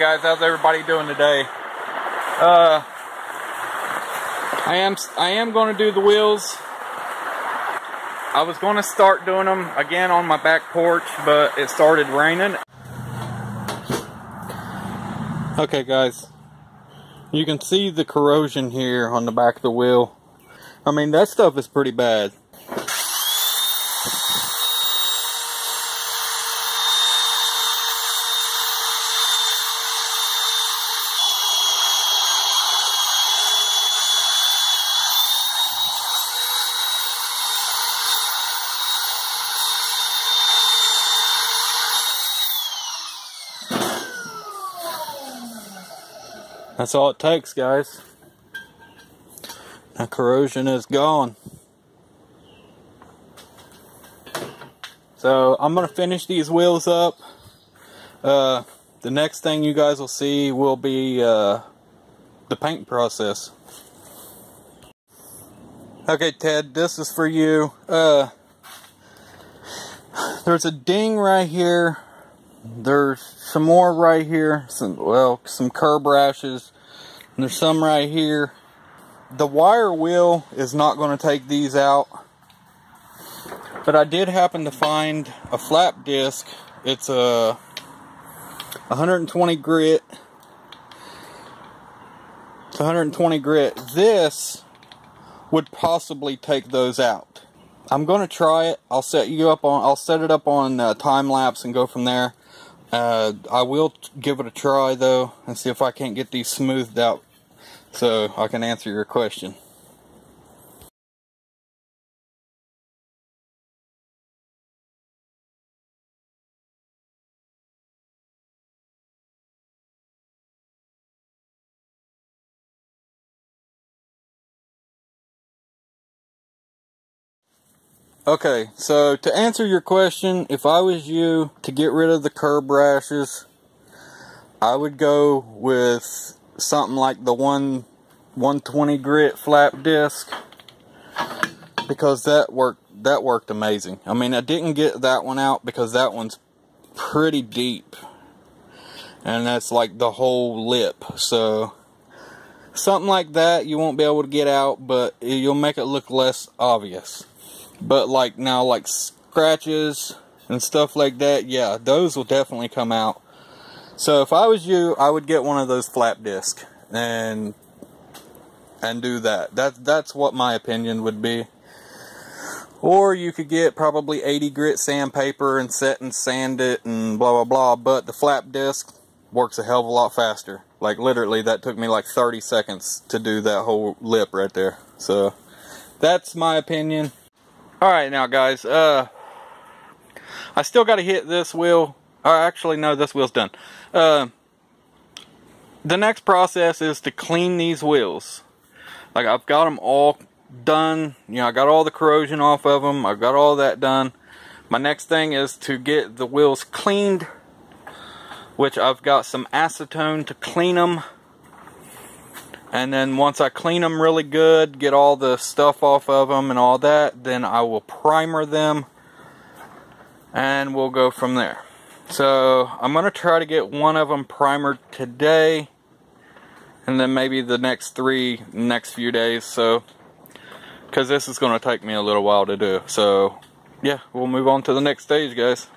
guys, how's everybody doing today? I am going to do the wheels. I was going to start doing them again on my back porch, but it started raining. Okay guys, you can see the corrosion here on the back of the wheel. I mean, that stuff is pretty bad. That's all it takes, guys. That corrosion is gone. So I'm gonna finish these wheels up. The next thing you guys will see will be the paint process. Okay, Ted, this is for you. There's a ding right here. There's some more right here, some curb rashes, and there's some right here. The wire wheel is not going to take these out, but I did happen to find a flap disc. It's a 120 grit. It's 120 grit. This would possibly take those out. I'm going to try it. I'll set it up on time lapse and go from there. I will give it a try though and see if I can't get these smoothed out so I can answer your question. Okay, so to answer your question, if I was you, to get rid of the curb rashes, I would go with something like the 120 grit flap disc, because that worked amazing. I mean, I didn't get that one out because that one's pretty deep, and that's like the whole lip. So something like that you won't be able to get out, but you'll make it look less obvious. But like scratches and stuff like that, yeah, those will definitely come out. So if I was you, I would get one of those flap discs and do that. That's what my opinion would be. Or you could get probably 80 grit sandpaper and set and sand it and blah blah blah. But the flap disc works a hell of a lot faster. Like literally, that took me like 30 seconds to do that whole lip right there. So that's my opinion. Alright now guys, I still got to hit this wheel. Actually no, this wheel's done. The next process is to clean these wheels. Like, I've got them all done. You know, I got all the corrosion off of them. I've got all that done. My next thing is to get the wheels cleaned, which I've got some acetone to clean them. And then once I clean them really good, get all the stuff off of them and all that, then I will primer them and we'll go from there. So I'm going to try to get one of them primered today, and then maybe the next few days. So, because this is going to take me a little while to do. So yeah, we'll move on to the next stage, guys.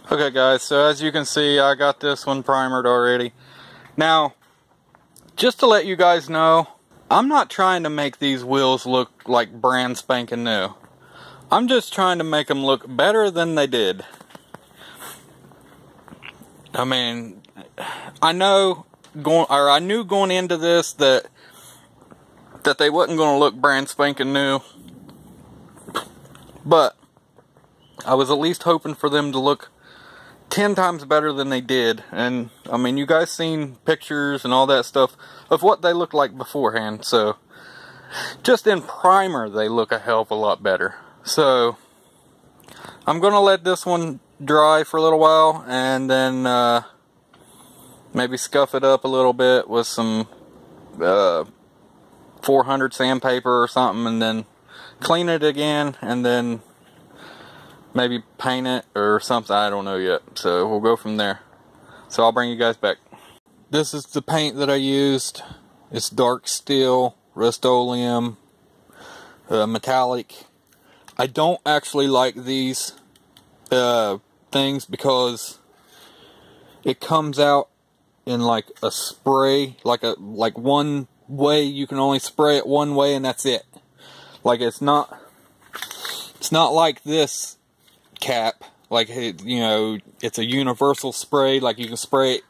Okay guys, so as you can see, I got this one primered already. Now, just to let you guys know, I'm not trying to make these wheels look like brand spanking new. I'm just trying to make them look better than they did. I mean, I knew going into this that that they wasn't going to look brand spanking new. But I was at least hoping for them to look 10 times better than they did. And I mean, you guys seen pictures and all that stuff of what they looked like beforehand. So just in primer, they look a hell of a lot better. So I'm gonna let this one dry for a little while, and then maybe scuff it up a little bit with some 400 sandpaper or something, and then clean it again, and then maybe paint it or something. I don't know yet. So we'll go from there. So I'll bring you guys back. This is the paint that I used. It's dark steel, Rust-Oleum, metallic. I don't actually like these things because it comes out in like a spray, like one way. You can only spray it one way and that's it. Like it's not like this cap, like, you know, it's a universal spray. Like you can spray it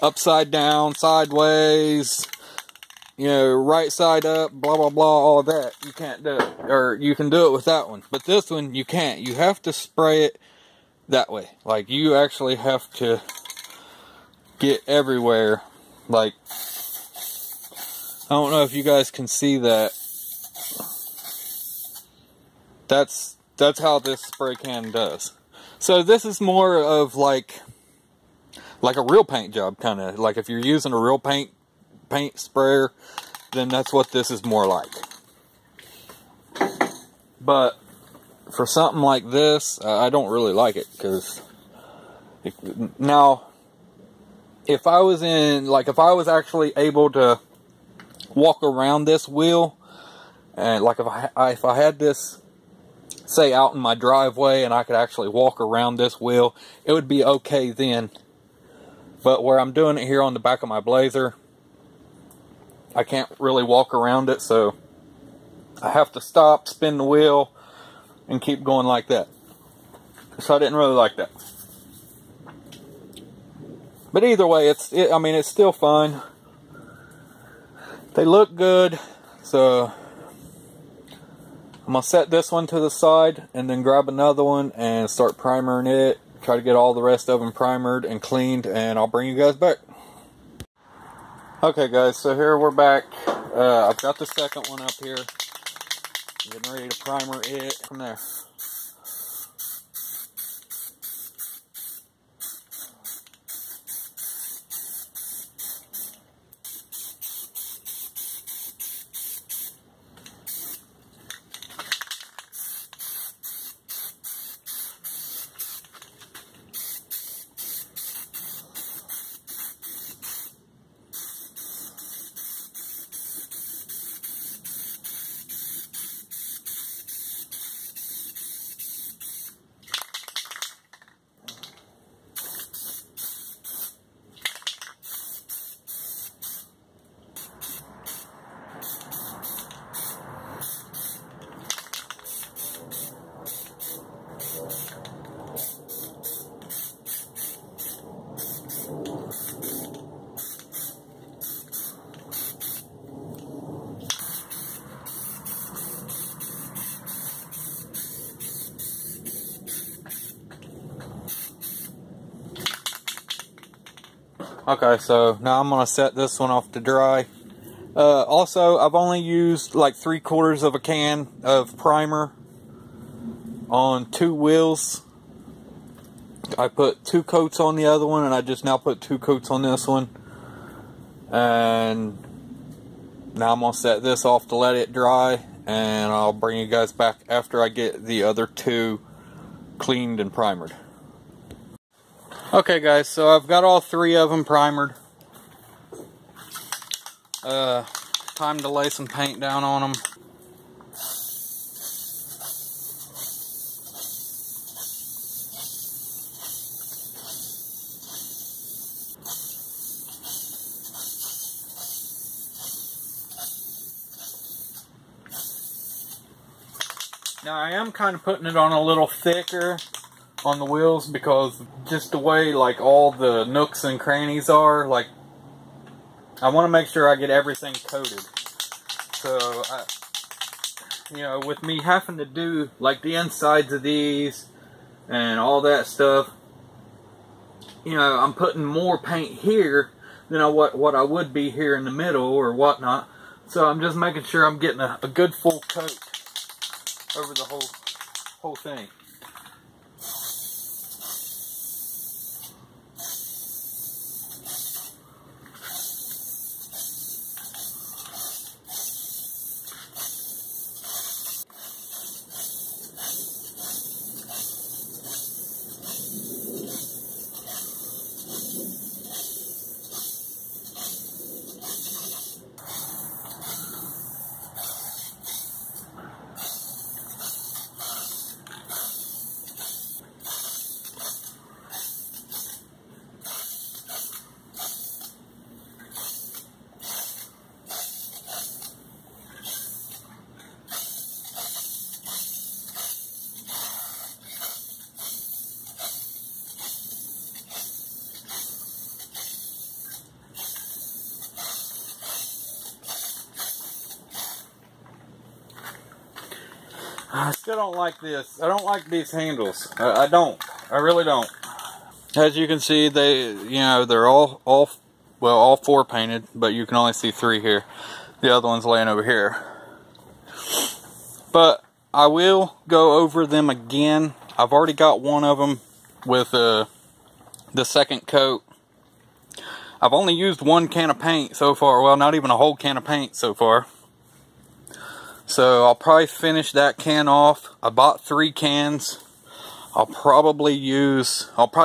upside down, sideways, you know, right side up, blah blah blah, all of that. You can't do it, or you can do it with that one, but this one you can't. You have to spray it that way. Like you actually have to get everywhere. Like, I don't know if you guys can see that. That's how this spray can does. So this is more of like a real paint job, kind of. Like if you're using a real paint sprayer, then that's what this is more like. But for something like this, I don't really like it, because now if I was actually able to walk around this wheel, and like if I had this, say, out in my driveway, and I could actually walk around this wheel, it would be okay then. But where I'm doing it here on the back of my Blazer, I can't really walk around it, so I have to stop, spin the wheel, and keep going like that. So I didn't really like that. But either way, I mean, it's still fun. They look good, so I'm going to set this one to the side and then grab another one and start primering it. Try to get all the rest of them primered and cleaned, and I'll bring you guys back. Okay guys, so here we're back. I've got the second one up here. Getting ready to primer it from there. Okay, so now I'm going to set this one off to dry. Also, I've only used like 3/4 of a can of primer on 2 wheels. I put 2 coats on the other one, and I just now put 2 coats on this one. And now I'm going to set this off to let it dry, and I'll bring you guys back after I get the other 2 cleaned and primered. Okay guys, so I've got all 3 of them primered. Time to lay some paint down on them. Now I am kind of putting it on a little thicker on the wheels, because just the way like all the nooks and crannies are, like I want to make sure I get everything coated. So, you know, with me having to do like the insides of these and all that stuff, you know, I'm putting more paint here than what I would be here in the middle or whatnot. So I'm just making sure I'm getting a good full coat over the whole thing. I still don't like this. I don't like these handles. I don't. I really don't. As you can see, they're all 4 painted, but you can only see 3 here. The other one's laying over here. But I will go over them again. I've already got one of them with the second coat. I've only used 1 can of paint so far. Well, not even a whole can of paint so far. So I'll probably finish that can off. I bought 3 cans. I'll probably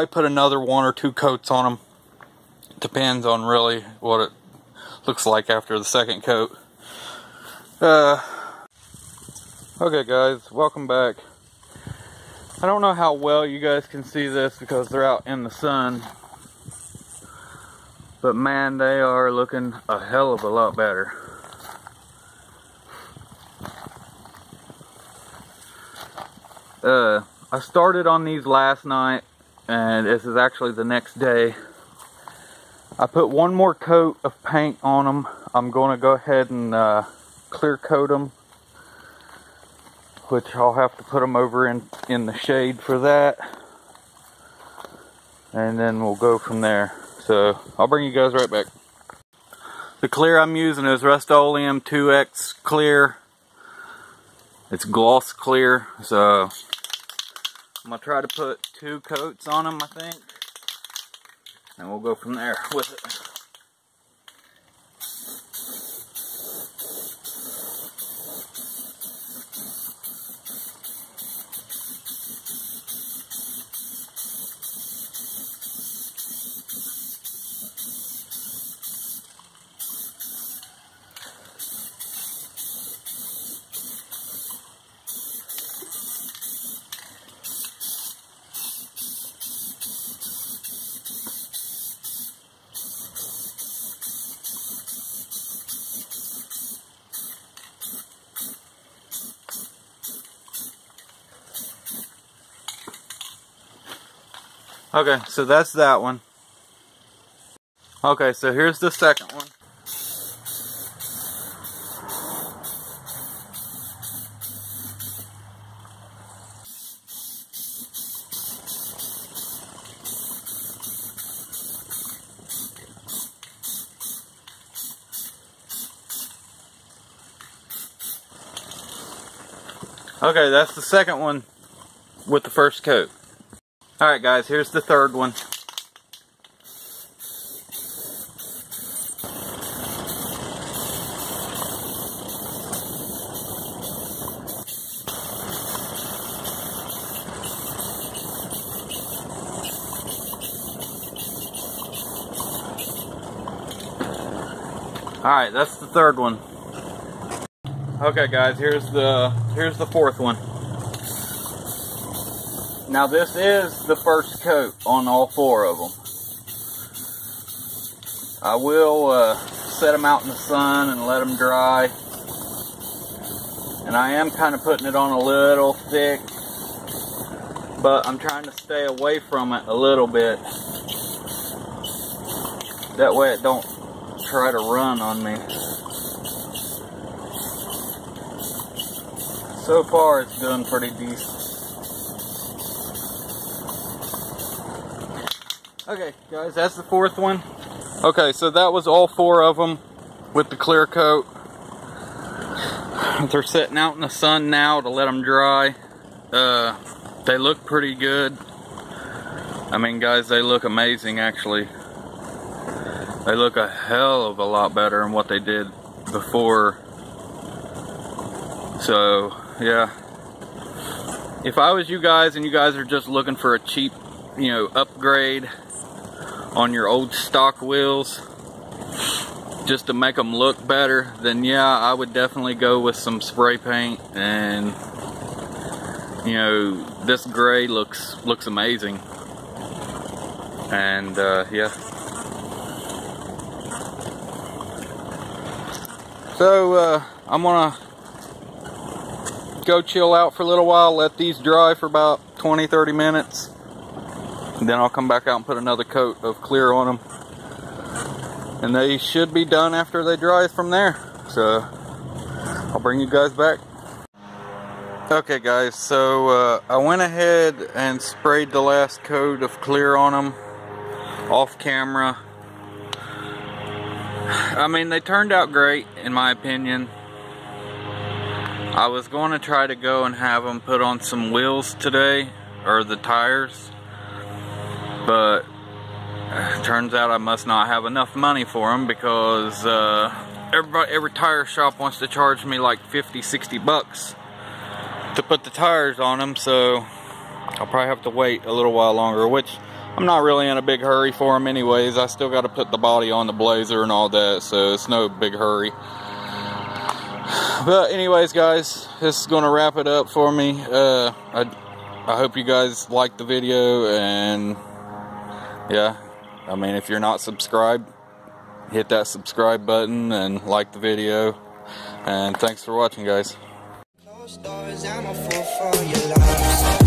put another 1 or 2 coats on them. Depends on really what it looks like after the second coat. Okay guys, welcome back. I don't know how well you guys can see this because they're out in the sun. But man, they are looking a hell of a lot better. I started on these last night, and this is actually the next day. I put 1 more coat of paint on them. I'm going to go ahead and clear coat them, which I'll have to put them over in the shade for that, and then we'll go from there. So I'll bring you guys right back. The clear I'm using is Rust-Oleum 2X clear. It's gloss clear, so I'm going to try to put 2 coats on them, I think. And we'll go from there with it. Okay, so that's that one. Okay, so here's the second one. Okay, that's the second one with the first coat. Alright guys, here's the third one. Alright, that's the third one. Okay guys, here's the fourth one. Now this is the first coat on all 4 of them. I will set them out in the sun and let them dry. And I am kind of putting it on a little thick, but I'm trying to stay away from it a little bit. That way it don't try to run on me. So far it's doing pretty decent. Okay guys, that's the fourth one. Okay, so that was all 4 of them with the clear coat. They're sitting out in the sun now to let them dry. They look pretty good. I mean guys, they look amazing actually. They look a hell of a lot better than what they did before. So yeah, if I was you guys and you guys are just looking for a cheap, you know, upgrade on your old stock wheels just to make them look better, then yeah, I would definitely go with some spray paint. And you know, this gray looks amazing. And yeah, so I'm gonna go chill out for a little while, let these dry for about 20-30 minutes, and then I'll come back out and put another coat of clear on them, and they should be done after they dry from there. So I'll bring you guys back. Okay guys, so I went ahead and sprayed the last coat of clear on them off camera. I mean, they turned out great in my opinion. I was going to try to go and have them put on some wheels today, or the tires, but it turns out I must not have enough money for them, because every tire shop wants to charge me like 50-60 bucks to put the tires on them. So I'll probably have to wait a little while longer, which I'm not really in a big hurry for them anyways. I still got to put the body on the Blazer and all that, so it's no big hurry. But anyways guys, this is going to wrap it up for me. I hope you guys liked the video, and yeah, I mean, if you're not subscribed, hit that subscribe button and like the video, and thanks for watching guys. Closed doors, I'm a fool for your love.